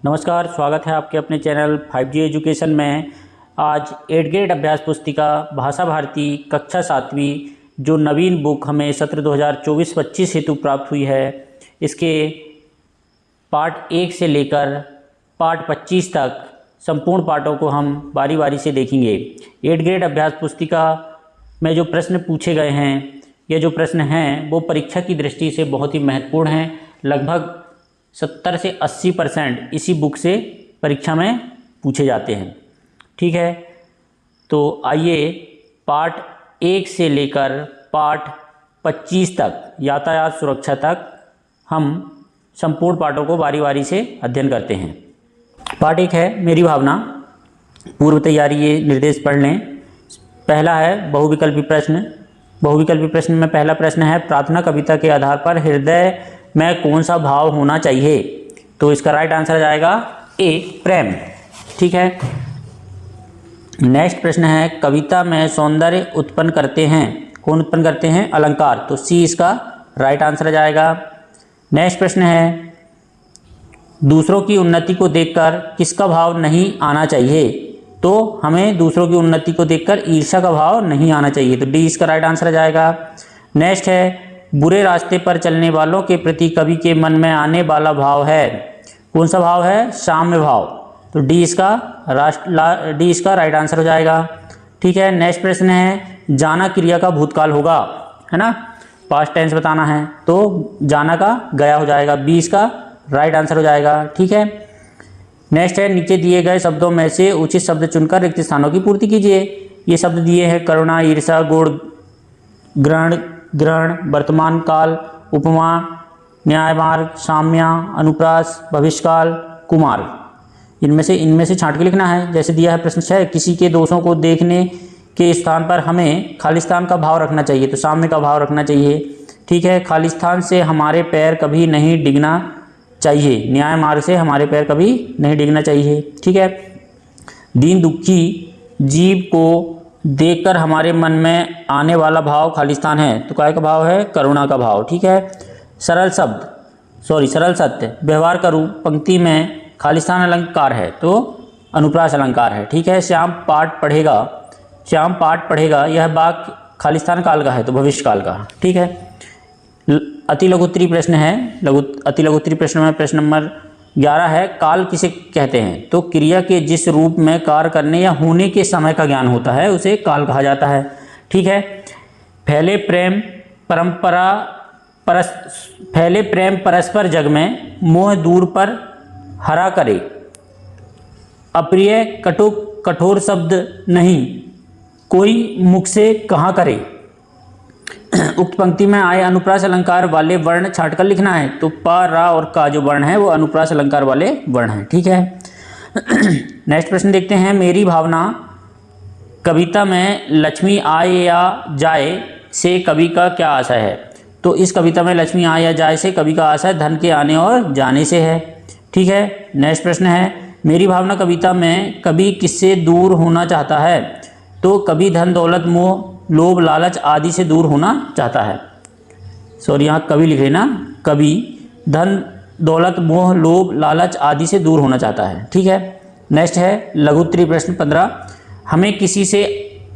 नमस्कार, स्वागत है आपके अपने चैनल 5G एजुकेशन में। आज 8th ग्रेड अभ्यास पुस्तिका भाषा भारती कक्षा 7वीं जो नवीन बुक हमें सत्र 2024-25 हेतु प्राप्त हुई है, इसके पार्ट 1 से लेकर पार्ट 25 तक संपूर्ण पाठों को हम बारी बारी से देखेंगे। 8th ग्रेड अभ्यास पुस्तिका में जो प्रश्न पूछे गए हैं, ये जो प्रश्न हैं वो परीक्षा की दृष्टि से बहुत ही महत्वपूर्ण हैं। लगभग 70 से 80% इसी बुक से परीक्षा में पूछे जाते हैं। ठीक है, तो आइए पार्ट 1 से लेकर पार्ट 25 तक यातायात सुरक्षा तक हम संपूर्ण पाठों को बारी बारी से अध्ययन करते हैं। पार्ट 1 है मेरी भावना। पूर्व तैयारी ये निर्देश पढ़ लें। पहला है बहुविकल्पी प्रश्न। बहुविकल्पी प्रश्न में पहला प्रश्न है, प्रार्थना कविता के आधार पर हृदय में कौन सा भाव होना चाहिए? तो इसका राइट आंसर आ जाएगा ए, प्रेम। ठीक है। नेक्स्ट प्रश्न है, कविता में सौंदर्य उत्पन्न करते हैं, कौन उत्पन्न करते हैं? अलंकार। तो सी इसका राइट आंसर आ जाएगा। नेक्स्ट प्रश्न है, दूसरों की उन्नति को देखकर किसका भाव नहीं आना चाहिए? तो हमें दूसरों की उन्नति को देखकर ईर्ष्या का भाव नहीं आना चाहिए। तो डी इसका राइट आंसर आ जाएगा। नेक्स्ट है, बुरे रास्ते पर चलने वालों के प्रति कवि के मन में आने वाला भाव है, कौन सा भाव है? साम्य भाव। तो डी इसका राइट आंसर हो जाएगा। ठीक है। नेक्स्ट प्रश्न है, जाना क्रिया का भूतकाल होगा, है ना, पास्ट टेंस बताना है, तो जाना का गया हो जाएगा। बी इसका राइट आंसर हो जाएगा। ठीक है। नेक्स्ट है, नीचे दिए गए शब्दों में से उचित शब्द चुनकर रिक्त स्थानों की पूर्ति कीजिए। ये शब्द दिए हैं, करुणा, ईर्ष्या, गुण, ग्रहण, वर्तमान काल, उपमा, न्याय मार्ग, साम्या, अनुप्रास, भविष्यकाल, कुमार्ग। इनमें से छांट के लिखना है। जैसे दिया है प्रश्न 6, किसी के दोषों को देखने के स्थान पर हमें खालिस्तान का भाव रखना चाहिए, तो साम्य का भाव रखना चाहिए। ठीक है। खालिस्तान से हमारे पैर कभी नहीं डिगना चाहिए, न्याय मार्ग से हमारे पैर कभी नहीं डिगना चाहिए। ठीक है। दीन दुखी जीव को देखकर हमारे मन में आने वाला भाव खालिस्तान है, तो काय का भाव है? करुणा का भाव। ठीक है। सरल सत्य व्यवहार करूँ पंक्ति में खालिस्तान अलंकार है, तो अनुप्रास अलंकार है। ठीक है। श्याम पाठ पढ़ेगा, यह वाक्य खालिस्तान काल का है, तो भविष्य काल का। ठीक है। अति लघुत्तरी प्रश्न है। अति लघुत्तरी प्रश्न में प्रश्न नंबर 11 है, काल किसे कहते हैं? तो क्रिया के जिस रूप में कार्य करने या होने के समय का ज्ञान होता है उसे काल कहा जाता है। ठीक है। फैले प्रेम परस्पर जग में, मोह दूर पर हरा करे, अप्रिय कठोर शब्द नहीं, कोई मुख से कहा करे। उक्त पंक्ति में आए अनुप्रास अलंकार वाले वर्ण छांटकर लिखना है। तो प, रा और का जो वर्ण है वो अनुप्रास अलंकार वाले वर्ण हैं। ठीक है। नेक्स्ट प्रश्न देखते हैं, मेरी भावना कविता में लक्ष्मी आए या जाए से कवि का क्या आशय है? तो इस कविता में लक्ष्मी आए या जाए से कवि का आशय धन के आने और जाने से है। ठीक है। नेक्स्ट प्रश्न है, मेरी भावना कविता में कवि किससे दूर होना चाहता है? तो कवि धन दौलत मोह लोभ लालच आदि से दूर होना चाहता है। सॉरी, यहाँ कवि लिख लेना, कवि धन दौलत मोह लोभ लालच आदि से दूर होना चाहता है। ठीक है। नेक्स्ट है लघुत्तरी प्रश्न 15, हमें किसी से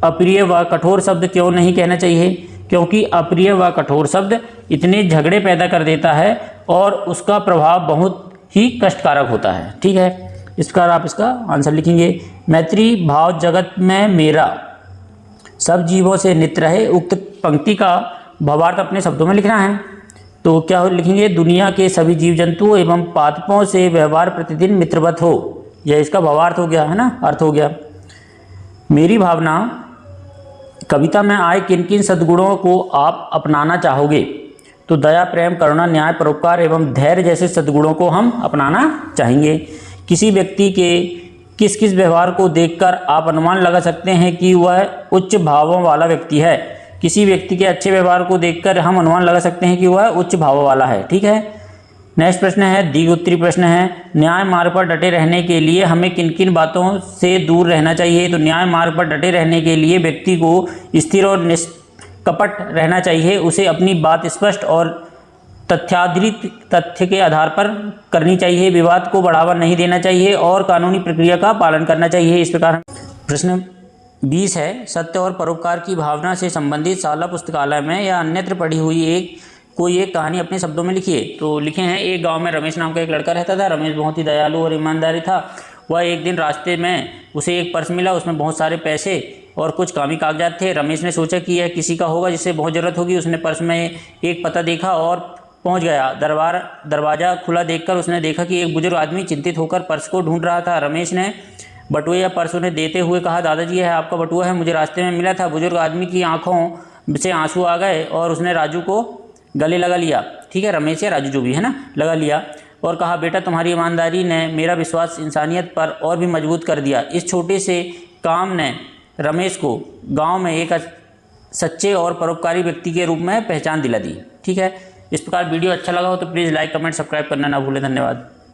अप्रिय व कठोर शब्द क्यों नहीं कहना चाहिए? क्योंकि अप्रिय व कठोर शब्द इतने झगड़े पैदा कर देता है और उसका प्रभाव बहुत ही कष्टकारक होता है। ठीक है। इसका आप इसका आंसर लिखेंगे, मैत्री भाव जगत में मेरा सब जीवों से नित्य रहे। उक्त पंक्ति का भावार्थ अपने शब्दों में लिखना है। तो क्या लिखेंगे? दुनिया के सभी जीव जंतुओं एवं पादपों से व्यवहार प्रतिदिन मित्रवत हो, यह इसका भावार्थ हो गया, है ना, अर्थ हो गया। मेरी भावना कविता में आए किन किन सद्गुणों को आप अपनाना चाहोगे? तो दया, प्रेम, करुणा, न्याय, परोपकार एवं धैर्य जैसे सद्गुणों को हम अपनाना चाहेंगे। किसी व्यक्ति के किस किस व्यवहार को देखकर आप अनुमान लगा सकते हैं कि वह उच्च भावों वाला व्यक्ति है? किसी व्यक्ति के अच्छे व्यवहार को देखकर हम अनुमान लगा सकते हैं कि वह उच्च भावों वाला है। ठीक है। नेक्स्ट प्रश्न है दीर्घोत्तरी प्रश्न है, न्याय मार्ग पर डटे रहने के लिए हमें किन किन बातों से दूर रहना चाहिए? तो न्याय मार्ग पर डटे रहने के लिए व्यक्ति को स्थिर और निष्कपट रहना चाहिए, उसे अपनी बात स्पष्ट और तथ्याधारित तथ्य के आधार पर करनी चाहिए, विवाद को बढ़ावा नहीं देना चाहिए और कानूनी प्रक्रिया का पालन करना चाहिए। इस प्रकार प्रश्न 20 है, सत्य और परोपकार की भावना से संबंधित शाला पुस्तकालय में या अन्यत्र पढ़ी हुई कोई एक कहानी अपने शब्दों में लिखिए। तो लिखे हैं, एक गांव में रमेश नाम का एक लड़का रहता था। रमेश बहुत ही दयालु और ईमानदारी था। वह एक दिन रास्ते में उसे एक पर्स मिला, उसमें बहुत सारे पैसे और कुछ कामी कागजात थे। रमेश ने सोचा कि यह किसी का होगा जिसे बहुत ज़रूरत होगी। उसने पर्स में एक पता देखा और पहुंच गया। दरवाज़ा खुला देखकर उसने देखा कि एक बुजुर्ग आदमी चिंतित होकर पर्स को ढूंढ रहा था। रमेश ने बटुआ या पर्स उन्हें देते हुए कहा, दादाजी यह आपका बटुआ है, मुझे रास्ते में मिला था। बुजुर्ग आदमी की आंखों से आंसू आ गए और उसने राजू को गले लगा लिया। ठीक है, रमेश या राजू जो भी है ना, लगा लिया और कहा, बेटा तुम्हारी ईमानदारी ने मेरा विश्वास इंसानियत पर और भी मजबूत कर दिया। इस छोटे से काम ने रमेश को गांव में एक सच्चे और परोपकारी व्यक्ति के रूप में पहचान दिला दी। ठीक है, इस प्रकार वीडियो अच्छा लगा हो तो प्लीज़ लाइक कमेंट सब्सक्राइब करना ना भूलें। धन्यवाद।